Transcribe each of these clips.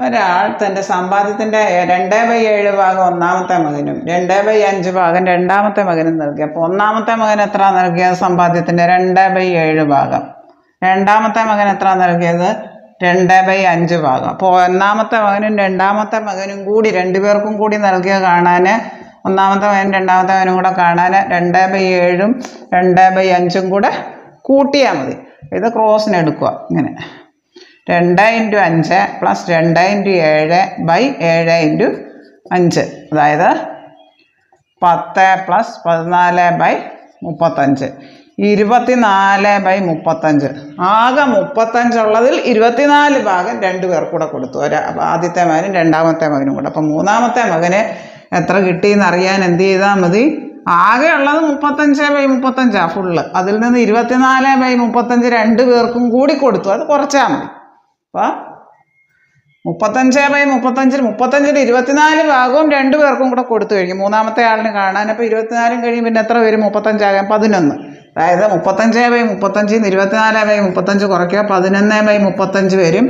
ഒരാൾ തൻ്റെ സമ്പാദ്യത്തിൻ്റെ 2/7 ഭാഗം ഒന്നാമത്തെ മകനും 2/5 ഭാഗം രണ്ടാമത്തെ മകനും നൽകി. അപ്പോൾ ഒന്നാമത്തെ മകൻ എത്ര നൽകിയത്? സമ്പാദ്യത്തിൻ്റെ 2/7 ഭാഗം. രണ്ടാമത്തെ മകൻ എത്ര നൽകിയത്? 2/5 ഭാഗം. അപ്പോൾ ഒന്നാമത്തെ മകനും രണ്ടാമത്തെ മകനും കൂടി രണ്ടുപേർക്കും കൂടി നൽകിയ കാണാൻ, ഒന്നാമത്തെ മകനും രണ്ടാമത്തെ മകനും കൂടെ കാണാൻ 2/7ഉം 2/5ഉം കൂടെ കൂട്ടിയാൽ മതി. ഇത് ക്രോസിന് എടുക്കുക. ഇങ്ങനെ 2 × 5 + 2 × 7 / 7 × 5, അതായത് 10 + 14/35, 24/35. ആകെ 35 ഉള്ളതിൽ 24 ഭാഗം രണ്ടു പേർ കൂടെ കൊടുത്തു. ആദ്യത്തെ മകനും രണ്ടാമത്തെ മകനും കൂടെ. അപ്പം മൂന്നാമത്തെ മകന് എത്ര കിട്ടിയെന്ന് അറിയാൻ എന്ത് ചെയ്താൽ മതി? ആകെ ഉള്ളത് 35/35 ഫുള്ള്. അതിൽ നിന്ന് 24/35 രണ്ടു പേർക്കും കൂടി കൊടുത്തു. അത് കുറച്ചാൽ മതി. അപ്പോൾ 35/35 35-ൽ 24 ഭാഗവും രണ്ടു പേർക്കും കൂടെ കൊടുത്തു കഴിഞ്ഞു. മൂന്നാമത്തെ ആളിന് കാണാൻ. അപ്പോൾ 24 കഴിയും, പിന്നെ എത്ര വരും? 35 ആകാൻ 11. അതായത് 35/35 ന്ന് 24/35 കുറയ്ക്കുക, 11/35 വരും.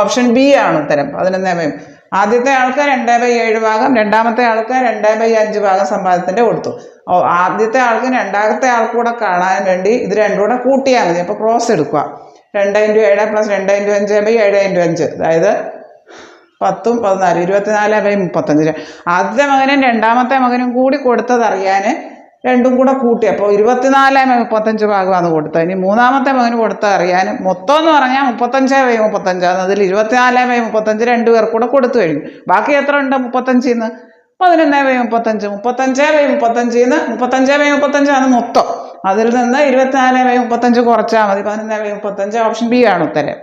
ഓപ്ഷൻ ബി ആണ് ഉത്തരം. 11. ആദ്യത്തെ ആൾക്ക് 2/7 ഭാഗം, രണ്ടാമത്തെ ആൾക്ക് 2/5 ഭാഗം സമ്പാദ്യത്തിൻ്റെ കൊടുത്തു. ആദ്യത്തെ ആൾക്ക് രണ്ടാമത്തെ ആൾക്ക് കൂടെ കാണാൻ വേണ്ടി ഇത് രണ്ടും കൂടെ കൂട്ടിയാൽ മതി. അപ്പോൾ ക്രോസ് എടുക്കുക. 2 × 7 + 2 × 5 / 7 × 5, അതായത് 10ഉം 14, 24/35. ആദ്യത്തെ മകനും രണ്ടാമത്തെ മകനും കൂടി കൊടുത്തത് അറിയാൻ രണ്ടും കൂടെ കൂട്ടി. അപ്പോൾ 24/35 ഭാഗമാണ് കൊടുത്തത്. ഇനി മൂന്നാമത്തെ മകന് കൊടുത്തത് അറിയാൻ മൊത്തം എന്ന് പറഞ്ഞാൽ 35/35 ആണ്. അതിൽ 24/35 രണ്ടു പേർ കൂടെ കൊടുത്തു കഴിഞ്ഞു. ബാക്കി എത്ര ഉണ്ട്? 35-ൽ നിന്ന് 11/35. 35/35 ന്ന് 35/35 ആണ് മൊത്തം. അതിൽ നിന്ന് 24/35 കുറച്ചാൽ മതി. 11/35. ഓപ്ഷൻ ബി ആണ് ഉത്തരം.